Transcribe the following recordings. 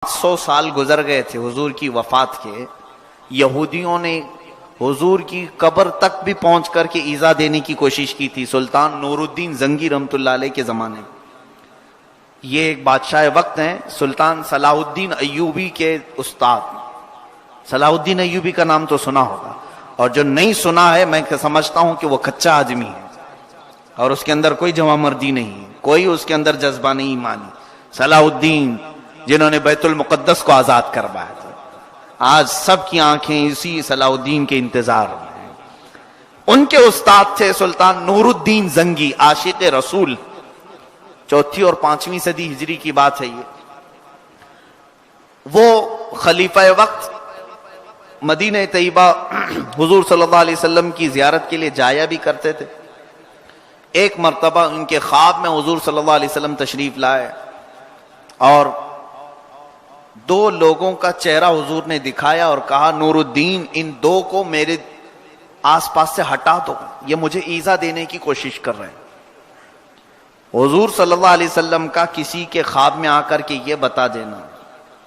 100 سال گزر گئے تھے حضور کی وفات کے. یہودیوں نے حضور کی قبر تک بھی پہنچ کر کے ایذا دینے کی کوشش کی تھی. سلطان نور الدین زنگی رحمۃ اللہ علیہ کے زمانے میں یہ ایک بادشاہ وقت ہیں, سلطان صلاح الدین ایوبی کے استاد. صلاح الدین ایوبی کا نام تو سنا ہوگا, اور جو نہیں سنا ہے میں سمجھتا ہوں کہ وہ کچا آدمی ہے اور اس کے اندر کوئی جوان مردی نہیں ہے, کوئی اس کے اندر جذبہ نہیں ایمانی. صلاح الدین جنہوں نے بیت المقدس کو آزاد کروایا تھا, آج سب کی آنکھیں اسی صلاح الدین کے انتظار میں ہیں. ان کے استاد تھے سلطان نور الدین زنگی, عاشق رسول. 4 اور 5ویں صدی ہجری کی بات ہے یہ. وہ خلیفہ وقت مدینہ طیبہ حضور صلی اللہ علیہ وسلم کی زیارت کے لیے جایا بھی کرتے تھے. ایک مرتبہ ان کے خواب میں حضور صلی اللہ علیہ وسلم تشریف لائے اور 2 لوگوں کا چہرہ حضور نے دکھایا اور کہا, نور الدین ان 2 کو میرے آس پاس سے ہٹا دو, یہ مجھے ایذا دینے کی کوشش کر رہے ہیں. حضور صلی اللہ علیہ وسلم کا کسی کے خواب میں آ کر کے یہ بتا دینا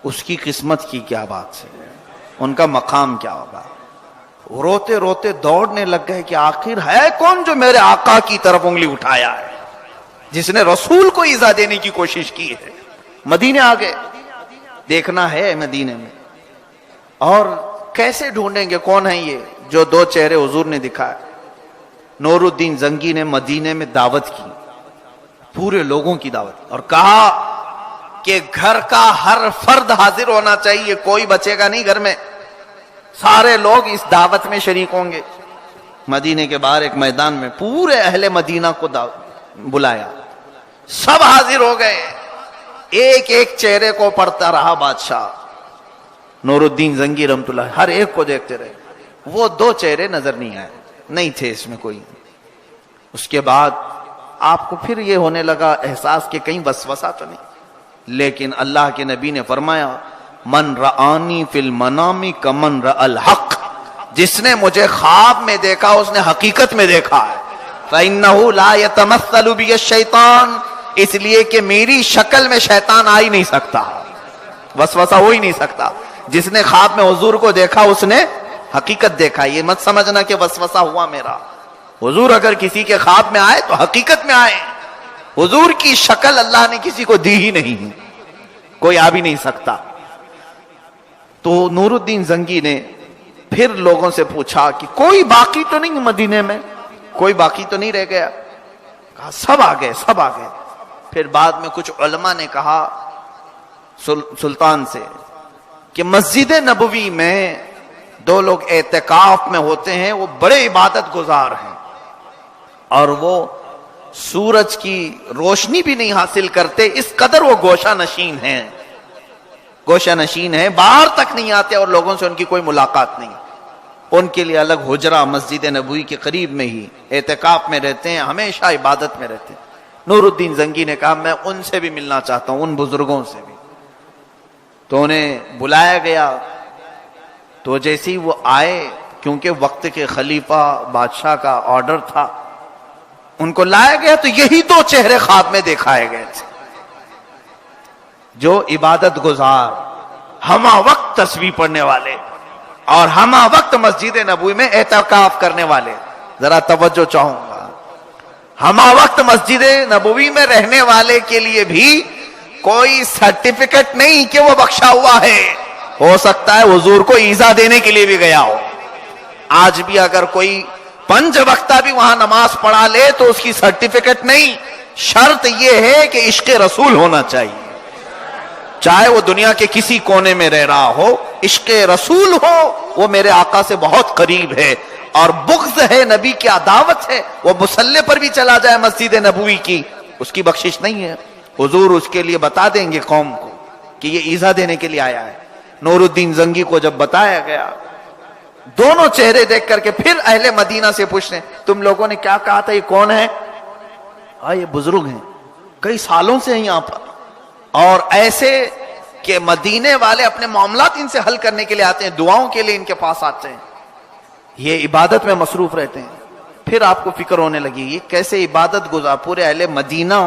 اس کی قسمت کی کیا بات ہے, ان کا مقام کیا ہوگا. روتے روتے دوڑنے لگ گئے کہ آخر ہے کون جو میرے آقا کی طرف انگلی اٹھایا ہے, جس نے رسول کو ایذا دینے کی کوشش کی ہے. مدینے آ گئے, دیکھنا ہے مدینے میں, اور کیسے ڈھونڈیں گے کون ہے یہ جو 2 چہرے حضور نے دکھائے. نور الدین زنگی نے مدینے میں دعوت کی, پورے لوگوں کی دعوت, اور کہا کہ گھر کا ہر فرد حاضر ہونا چاہیے, کوئی بچے گا نہیں گھر میں, سارے لوگ اس دعوت میں شریک ہوں گے. مدینے کے باہر ایک میدان میں پورے اہل مدینہ کو بلایا, سب حاضر ہو گئے. ایک ایک چہرے کو پڑھتا رہا بادشاہ نور الدین زنگی رحمۃ اللہ, ہر ایک کو دیکھتے رہے. وہ 2 چہرے نظر نہیں آئے, نہیں تھے اس میں کوئی. اس کے بعد آپ کو پھر یہ ہونے لگا احساس کہ کہیں وسوسہ تو نہیں, لیکن اللہ کے نبی نے فرمایا, من رآنی فی المنام کمن رأى الحق, جس نے مجھے خواب میں دیکھا اس نے حقیقت میں دیکھا ہے. فإنہ لا يتمثل بی الشیطان, اس لیے کہ میری شکل میں شیطان آ ہی نہیں سکتا, وسوسہ ہو ہی نہیں سکتا. جس نے خواب میں حضور کو دیکھا اس نے حقیقت دیکھا. یہ مت سمجھنا کہ وسوسہ ہوا میرا. حضور اگر کسی کے خواب میں آئے تو حقیقت میں آئے. حضور کی شکل اللہ نے کسی کو دی ہی نہیں, کوئی آ بھی نہیں سکتا. تو نور الدین زنگی نے پھر لوگوں سے پوچھا کہ کوئی باقی تو نہیں مدینے میں, کوئی باقی تو نہیں رہ گیا. کہا سب آ گئے, سب آ گئے. پھر بعد میں کچھ علماء نے کہا سلطان سے کہ مسجد نبوی میں 2 لوگ اعتکاف میں ہوتے ہیں, وہ بڑے عبادت گزار ہیں اور وہ سورج کی روشنی بھی نہیں حاصل کرتے, اس قدر وہ گوشہ نشین ہیں, گوشہ نشین ہیں, باہر تک نہیں آتے اور لوگوں سے ان کی کوئی ملاقات نہیں. ان کے لیے الگ حجرہ مسجد نبوی کے قریب میں ہی اعتکاف میں رہتے ہیں, ہمیشہ عبادت میں رہتے ہیں. نور الدین زنگی نے کہا میں ان سے بھی ملنا چاہتا ہوں, ان بزرگوں سے بھی. تو انہیں بلایا گیا. تو جیسے ہی وہ آئے, کیونکہ وقت کے خلیفہ بادشاہ کا آرڈر تھا, ان کو لایا گیا تو یہی 2 چہرے خواب میں دکھائے گئے تھے, جو عبادت گزار, ہمہ وقت تسبیح پڑھنے والے اور ہمہ وقت مسجد نبوی میں اعتکاف کرنے والے. ذرا توجہ چاہوں گا, ہمہ وقت مسجد نبوی میں رہنے والے کے لیے بھی کوئی سرٹیفکیٹ نہیں کہ وہ بخشا ہوا ہے. ہو سکتا ہے حضور کو ایذا دینے کے لیے بھی گیا ہو. آج بھی اگر کوئی 5 وقتہ بھی وہاں نماز پڑھا لے تو اس کی سرٹیفکیٹ نہیں, شرط یہ ہے کہ عشق رسول ہونا چاہیے. چاہے وہ دنیا کے کسی کونے میں رہ رہا ہو, عشق رسول ہو, وہ میرے آقا سے بہت قریب ہے. اور بغض ہے, نبی کی عداوت ہے, وہ مصلی پر بھی چلا جائے مسجد نبوی کی, اس کی بخشش نہیں ہے. حضور اس کے لیے بتا دیں گے قوم کو کہ یہ ایذا دینے کے لیے آیا ہے. نور الدین زنگی کو جب بتایا گیا, دونوں چہرے دیکھ کر کے پھر اہل مدینہ سے پوچھتے تم لوگوں نے کیا کہا تھا, یہ کون ہے؟ یہ بزرگ ہیں, کئی سالوں سے ہیں یہاں پر, اور ایسے کہ مدینے والے اپنے معاملات ان سے حل کرنے کے لیے آتے ہیں, دعاؤں کے لیے ان کے پاس آتے ہیں, یہ عبادت میں مصروف رہتے ہیں. پھر آپ کو فکر ہونے لگی یہ کیسے عبادت گزار, پورے اہل مدینہ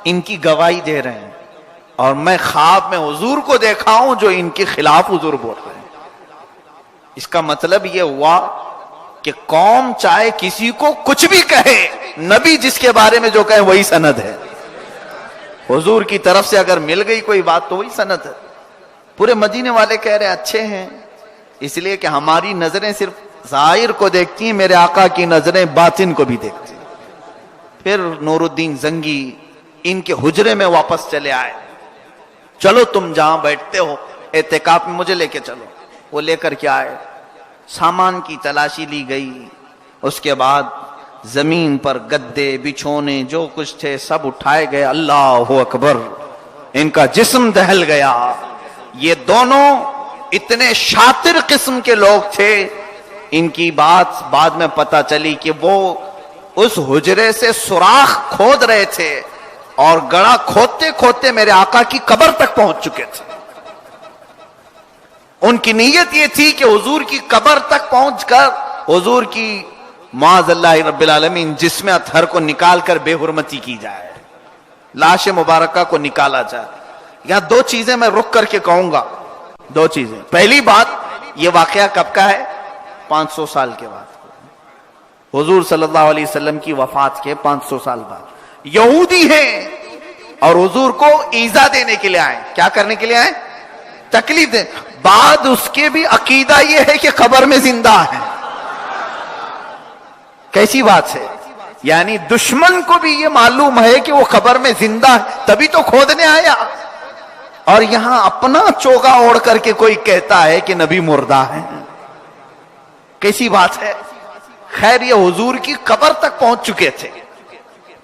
ان کی گواہی دے رہے ہیں, اور میں خواب میں حضور کو دیکھا ہوں جو ان کے خلاف حضور بول رہے ہیں. اس کا مطلب یہ ہوا کہ قوم چاہے کسی کو کچھ بھی کہے، نبی جس کے بارے میں جو کہے وہی سند ہے. حضور کی طرف سے اگر مل گئی کوئی بات تو وہی سند ہے. پورے مدینے والے کہہ رہے اچھے ہیں، اس لیے کہ ہماری نظریں صرف ظاہر کو دیکھتی ہیں، میرے آقا کی نظریں باطن کو بھی دیکھتی ہیں. پھر نور الدین زنگی ان کے حجرے میں واپس چلے آئے. چلو تم جہاں بیٹھتے ہو اعتکاف میں مجھے لے کے چلو. وہ لے کر کے آئے، سامان کی تلاشی لی گئی. اس کے بعد زمین پر گدے بچھونے جو کچھ تھے سب اٹھائے گئے. اللہ اکبر، ان کا جسم دہل گیا. یہ دونوں اتنے شاطر قسم کے لوگ تھے، ان کی بات بعد میں پتہ چلی کہ وہ اس حجرے سے سوراخ کھود رہے تھے اور گڑا کھودتے کھودتے میرے آقا کی قبر تک پہنچ چکے تھے. ان کی نیت یہ تھی کہ حضور کی قبر تک پہنچ کر حضور کی معاذ اللہ رب العالمین جسم اطہر کو نکال کر بے حرمتی کی جائے، لاش مبارکہ کو نکالا جائے. یہاں دو چیزیں میں رک کر کے کہوں گا، دو چیزیں. پہلی بات، یہ واقعہ کب کا ہے؟ 500 سال کے بعد، حضور صلی اللہ علیہ وسلم کی وفات کے 500 سال بعد. یہودی ہیں اور حضور کو ایذا دینے کے لیے آئے. کیا کرنے کے لیے آئے؟ تکلیف دیں. بعد اس کے بھی عقیدہ یہ ہے کہ قبر میں زندہ ہے. کیسی بات ہے؟ یعنی دشمن کو بھی یہ معلوم ہے کہ وہ قبر میں زندہ ہے، تبھی تو کھودنے آیا. اور یہاں اپنا چوگا اوڑھ کر کے کوئی کہتا ہے کہ نبی مردہ ہے. کیسی بات ہے؟ خیر، یہ حضور کی قبر تک پہنچ چکے تھے،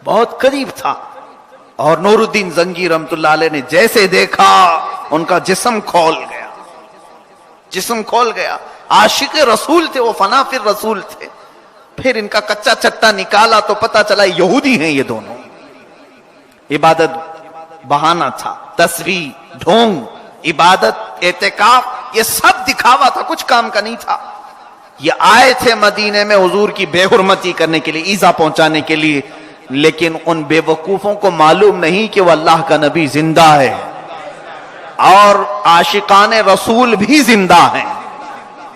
بہت قریب تھا. اور نور الدین زنگی رحمت اللہ علیہ نے جیسے دیکھا ان کا جسم کھول گیا، جسم کھول گیا. عاشق رسول تھے وہ، فنا فی رسول تھے. پھر ان کا کچا چٹا نکالا تو پتا چلا یہودی ہیں یہ دونوں. عبادت بہانہ تھا، تسبیح، ڈھونگ، عبادت، اعتکاف، یہ سب دکھاوا تھا، کچھ کام کا نہیں تھا. یہ آئے تھے مدینے میں حضور کی بے حرمتی کرنے کے لیے، ایذا پہنچانے کے لیے. لیکن ان بے وقوفوں کو معلوم نہیں کہ وہ اللہ کا نبی زندہ ہے اور عاشقان رسول بھی زندہ ہیں.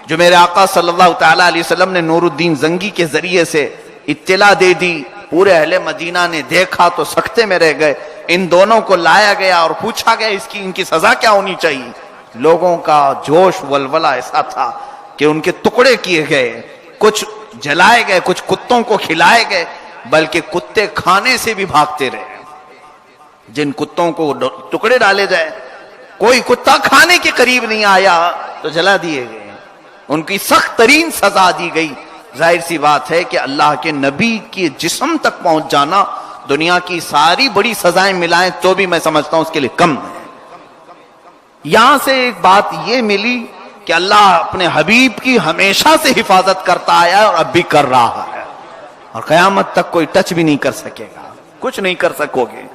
جو میرے آقا صلی اللہ تعالی علیہ وسلم نے نور الدین زنگی کے ذریعے سے اطلاع دے دی، پورے اہل مدینہ نے دیکھا تو سکتے میں رہ گئے. ان دونوں کو لایا گیا اور پوچھا گیا ان کی سزا کیا ہونی چاہیے. لوگوں کا جوش ولولہ ایسا تھا کہ ان کے ٹکڑے کیے گئے، کچھ جلائے گئے، کچھ کتوں کو کھلائے گئے، بلکہ کتے کھانے سے بھی بھاگتے رہے. جن کتوں کو ٹکڑے ڈالے جائے، کوئی کتا کھانے کے قریب نہیں آیا تو جلا دیے گئے. ان کی سخت ترین سزا دی گئی. ظاہر سی بات ہے کہ اللہ کے نبی کے جسم تک پہنچ جانا دنیا کی ساری بڑی سزائیں ملائیں تو بھی میں سمجھتا ہوں اس کے لیے کم ہے. یہاں سے ایک بات یہ ملی کہ اللہ اپنے حبیب کی ہمیشہ سے حفاظت کرتا آیا اور اب بھی کر رہا ہے، اور قیامت تک کوئی ٹچ بھی نہیں کر سکے گا، کچھ نہیں کر سکو گے.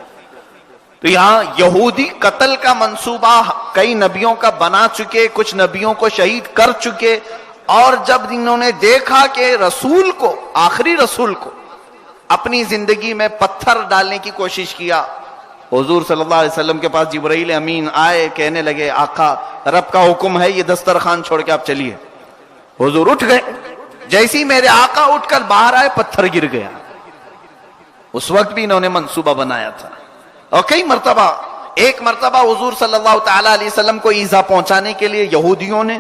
تو یہاں یہودی قتل کا منصوبہ کئی نبیوں کا بنا چکے، کچھ نبیوں کو شہید کر چکے. اور جب انہوں نے دیکھا کہ رسول کو، آخری رسول کو اپنی زندگی میں پتھر ڈالنے کی کوشش کیا، حضور صلی اللہ علیہ وسلم کے پاس جبرائیل امین آئے، کہنے لگے آقا رب کا حکم ہے یہ دسترخوان چھوڑ کے آپ چلیے. حضور اٹھ گئے. جیسی میرے آقا اٹھ کر باہر آئے پتھر گر گیا. اس وقت بھی انہوں نے منصوبہ بنایا تھا. اور کئی مرتبہ، ایک مرتبہ حضور صلی اللہ تعالی علیہ وسلم کو ایذا پہنچانے کے لیے یہودیوں نے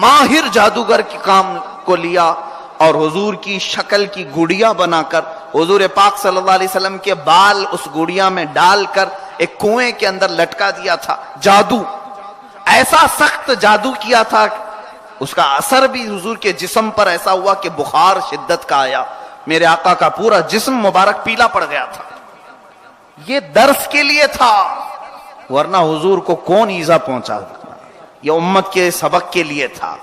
ماہر جادوگر کے کام کو لیا اور حضور کی شکل کی گڑیا بنا کر حضور پاک صلی اللہ علیہ وسلم کے بال اس گڑیا میں ڈال کر ایک کنویں کے اندر لٹکا دیا تھا. جادو، ایسا سخت جادو کیا تھا، اس کا اثر بھی حضور کے جسم پر ایسا ہوا کہ بخار شدت کا آیا. میرے آقا کا پورا جسم مبارک پیلا پڑ گیا تھا. یہ درس کے لیے تھا، ورنہ حضور کو کون ایذا پہنچا؟ یہ امت کے سبق کے لیے تھا.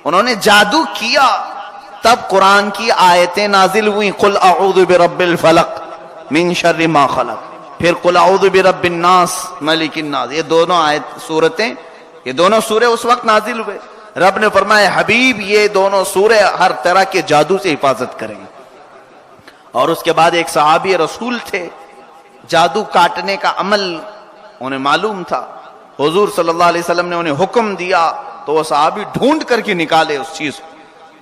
انہوں نے جادو کیا، تب قرآن کی آیتیں نازل ہوئی. قل اعوذ برب الفلق من شر ما خلق، پھر قل اعوذ برب الناس ملک الناس. یہ دونوں سورتیں، یہ دونوں سورے اس وقت نازل ہوئے. رب نے فرمایا حبیب یہ دونوں سورے ہر طرح کے جادو سے حفاظت کریں. اور اس کے بعد ایک صحابی رسول تھے، جادو کاٹنے کا عمل انہیں معلوم تھا حضور صلی اللہ علیہ وسلم نے انہیں حکم دیا تو وہ صحابی ڈھونڈ کر کے نکالے اس چیز کو,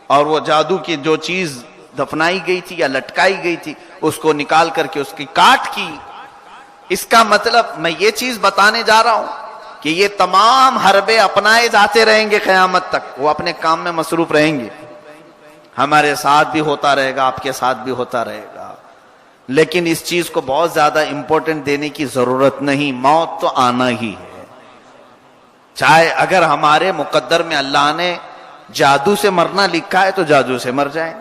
اور وہ جادو کی جو چیز دفنائی گئی تھی یا لٹکائی گئی تھی اس کو نکال کر کے اس کی کاٹ کی. اس کا مطلب میں یہ چیز بتانے جا رہا ہوں کہ یہ تمام حربے اپنائے جاتے رہیں گے قیامت تک, وہ اپنے کام میں مصروف رہیں گے, ہمارے ساتھ بھی ہوتا رہے گا, آپ کے ساتھ بھی ہوتا رہے گا, لیکن اس چیز کو بہت زیادہ امپورٹنٹ دینے کی ضرورت نہیں. موت تو آنا ہی ہے, چاہے اگر ہمارے مقدر میں اللہ نے جادو سے مرنا لکھا ہے تو جادو سے مر جائیں,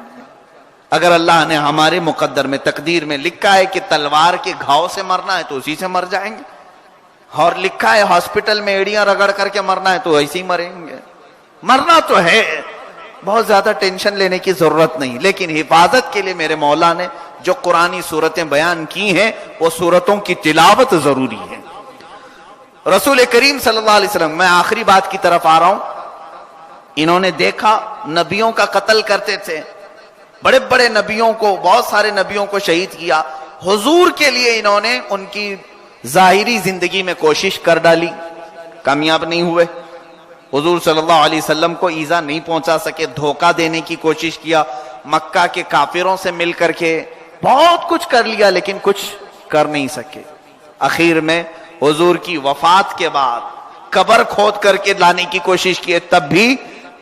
اگر اللہ نے ہمارے مقدر میں تقدیر میں لکھا ہے کہ تلوار کے گھاؤ سے مرنا ہے تو اسی سے مر جائیں گے, اور لکھا ہے ہاسپٹل میں ایڑیاں رگڑ کر کے مرنا ہے تو ایسے ہی مریں گے. مرنا تو ہے, بہت زیادہ ٹینشن لینے کی ضرورت نہیں, لیکن حفاظت کے لیے میرے مولا نے جو قرآنی صورتیں بیان کی ہیں وہ صورتوں کی تلاوت ضروری ہے. رسول کریم صلی اللہ علیہ وسلم, میں آخری بات کی طرف آ رہا ہوں, انہوں نے دیکھا نبیوں کا قتل کرتے تھے, بڑے بڑے نبیوں کو, بہت سارے نبیوں کو شہید کیا. حضور کے لیے انہوں نے ان کی ظاہری زندگی میں کوشش کر ڈالی, کامیاب نہیں ہوئے. حضور صلی اللہ علیہ وسلم کو ایذا نہیں پہنچا سکے, دھوکہ دینے کی کوشش کیا, مکہ کے کافروں سے مل کر کے بہت کچھ کر لیا لیکن کچھ کر نہیں سکے. اخیر میں حضور کی وفات کے بعد قبر کھود کر کے لانے کی کوشش کی, تب بھی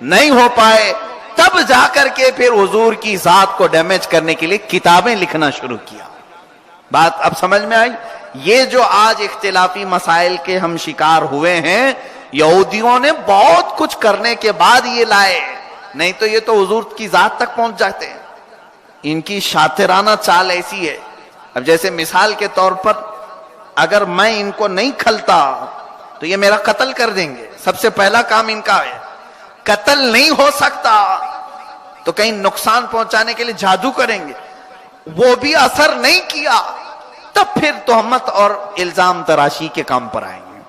نہیں ہو پائے. تب جا کر کے پھر حضور کی ذات کو ڈیمیج کرنے کے لیے کتابیں لکھنا شروع کیا. بات اب سمجھ میں آئی؟ یہ جو آج اختلافی مسائل کے ہم شکار ہوئے ہیں, یہودیوں نے بہت کچھ کرنے کے بعد یہ لائے, نہیں تو یہ تو حضور کی ذات تک پہنچ جاتے ہیں. ان کی شاطرانہ چال ایسی ہے. اب جیسے مثال کے طور پر اگر میں ان کو نہیں کھلتا تو یہ میرا قتل کر دیں گے. سب سے پہلا کام ان کا ہے, قتل نہیں ہو سکتا تو کہیں نقصان پہنچانے کے لیے جادو کریں گے, وہ بھی اثر نہیں کیا تب پھر تہمت اور الزام تراشی کے کام پر آئیں گے.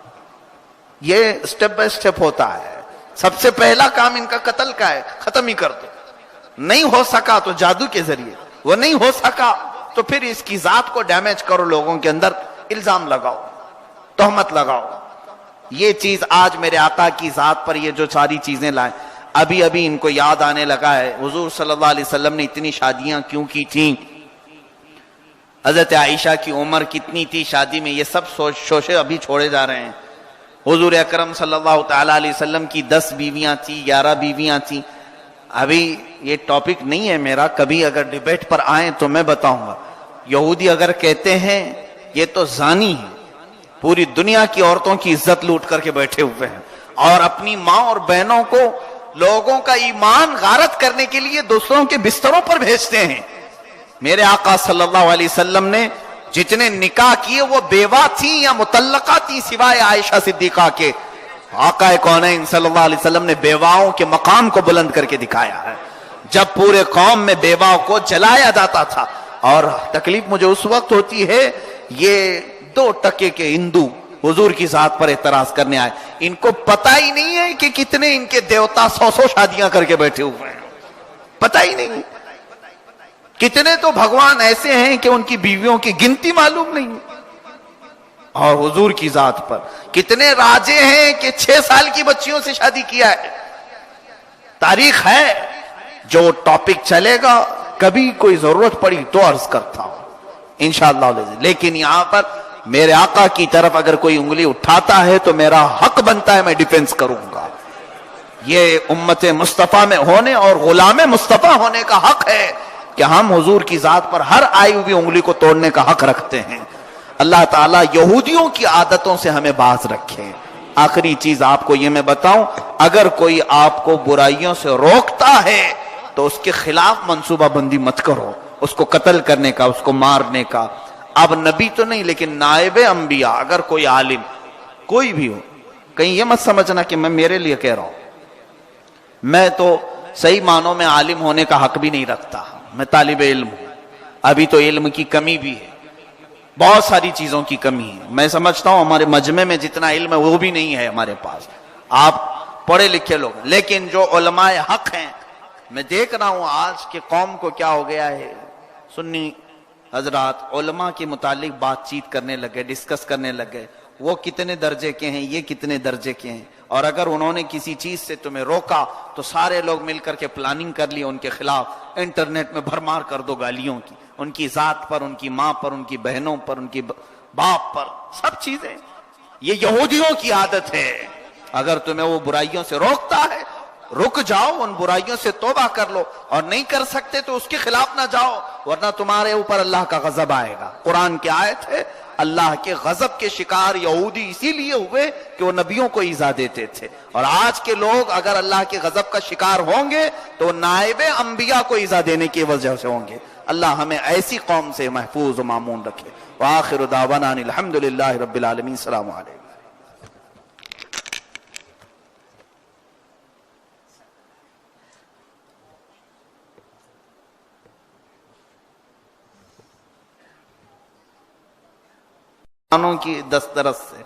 یہ سٹیپ بائی سٹیپ ہوتا ہے. سب سے پہلا کام ان کا قتل کا ہے, ختم ہی کر دو. نہیں ہو سکا تو جادو کے ذریعے, وہ نہیں ہو سکا تو پھر اس کی ذات کو ڈیمیج کرو, لوگوں کے اندر الزام لگاؤ, تہمت لگاؤ. یہ چیز آج میرے آقا کی ذات پر یہ جو ساری چیزیں لائیں, ابھی ابھی ان کو یاد آنے لگا ہے حضور صلی اللہ علیہ وسلم نے اتنی شادیاں کیوں کی تھیں, حضرت عائشہ کی عمر کتنی تھی شادی میں, یہ سب شوشے ابھی چھوڑے جا رہے ہیں. حضور اکرم صلی اللہ تعالی علیہ وسلم کی 10 بیویاں تھیں, 11 بیویاں تھیں. ابھی یہ ٹاپک نہیں ہے میرا, کبھی اگر ڈیبیٹ پر آئیں تو میں بتاؤں گا. یہودی اگر کہتے ہیں یہ تو زانی ہے, پوری دنیا کی عورتوں کی عزت لوٹ کر کے بیٹھے ہوئے ہیں, اور اپنی ماں اور بہنوں کو لوگوں کا ایمان غارت کرنے کے لیے دوسروں کے بستروں پر بھیجتے ہیں. میرے آقا صلی اللہ علیہ وسلم نے جتنے نکاح کیے وہ بیوہ تھیں یا مطلقہ تھیں سوائے عائشہ صدیقہ کے. آقا کونین صلی اللہ علیہ وسلم نے بیواؤں کے مقام کو بلند کر کے دکھایا ہے. جب پورے قوم میں بیواؤں کو جلایا جاتا تھا, اور تکلیف مجھے اس وقت ہوتی ہے یہ 2% کے ہندو حضور کی ذات پر اعتراض کرنے آئے, ان کو پتہ ہی نہیں ہے کہ کتنے ان کے دیوتا 100 شادیاں کر کے بیٹھے ہوئے ہیں, پتہ ہی نہیں. کتنے تو بھگوان ایسے ہیں کہ ان کی بیویوں کی گنتی معلوم نہیں, اور حضور کی ذات پر کتنے راجے ہیں کہ 6 سال کی بچیوں سے شادی کیا ہے. تاریخ ہے, جو ٹاپک چلے گا کبھی کوئی ضرورت پڑی تو عرض کرتا ہوں انشاءاللہ. لیکن یہاں پر میرے آقا کی طرف اگر کوئی انگلی اٹھاتا ہے تو میرا حق بنتا ہے, میں ڈیفنس کروں گا. یہ امت مصطفیٰ میں ہونے اور غلام مصطفیٰ ہونے کا حق ہے کہ ہم حضور کی ذات پر ہر آئی ہوئی انگلی کو توڑنے کا حق رکھتے ہیں. اللہ تعالیٰ یہودیوں کی عادتوں سے ہمیں باز رکھے. آخری چیز آپ کو یہ میں بتاؤں, اگر کوئی آپ کو برائیوں سے روکتا ہے تو اس کے خلاف منصوبہ بندی مت کرو, اس کو قتل کرنے کا, اس کو مارنے کا. اب نبی تو نہیں لیکن نائب انبیاء اگر کوئی عالم کوئی بھی ہو, کہیں یہ مت سمجھنا کہ میں میرے لیے کہہ رہا ہوں, میں تو صحیح معنوں میں عالم ہونے کا حق بھی نہیں رکھتا, میں طالب علم ہوں. ابھی تو علم کی کمی بھی ہے, بہت ساری چیزوں کی کمی ہے. میں سمجھتا ہوں ہمارے مجمع میں جتنا علم ہے وہ بھی نہیں ہے ہمارے پاس, آپ پڑھے لکھے لوگ. لیکن جو علماء حق ہیں, میں دیکھ رہا ہوں آج کے قوم کو کیا ہو گیا ہے, سنی حضرات علماء کے متعلق بات چیت کرنے لگے, ڈسکس کرنے لگے, وہ کتنے درجے کے ہیں، یہ کتنے درجے کے ہیں، اور اگر انہوں نے کسی چیز سے تمہیں روکا تو سارے لوگ مل کر کے پلاننگ کر لی ان کے خلاف، انٹرنیٹ میں بھرمار کر دو گالیوں کی، ان کی ذات پر، ان کی ماں پر، ان کی بہنوں پر، ان کی باپ پر، سب چیزیں۔ یہ یہودیوں کی عادت ہے۔ اگر تمہیں وہ برائیوں سے روکتا ہے، رک جاؤ، ان برائیوں سے توبہ کر لو، اور نہیں کر سکتے تو اس کے خلاف نہ جاؤ، ورنہ تمہارے اوپر اللہ کا غضب آئے گا۔ قرآن کی آیت ہے، اللہ کے غضب کے شکار یہودی اسی لیے ہوئے کہ وہ نبیوں کو ایذا دیتے تھے، اور آج کے لوگ اگر اللہ کے غضب کا شکار ہوں گے تو نائب انبیاء کو ایذا دینے کی وجہ سے ہوں گے۔ اللہ ہمیں ایسی قوم سے محفوظ و مامون رکھے۔ وآخر دعوانا ان الحمدللہ رب العالمین۔ السلام علیکم۔ کی دسترس سے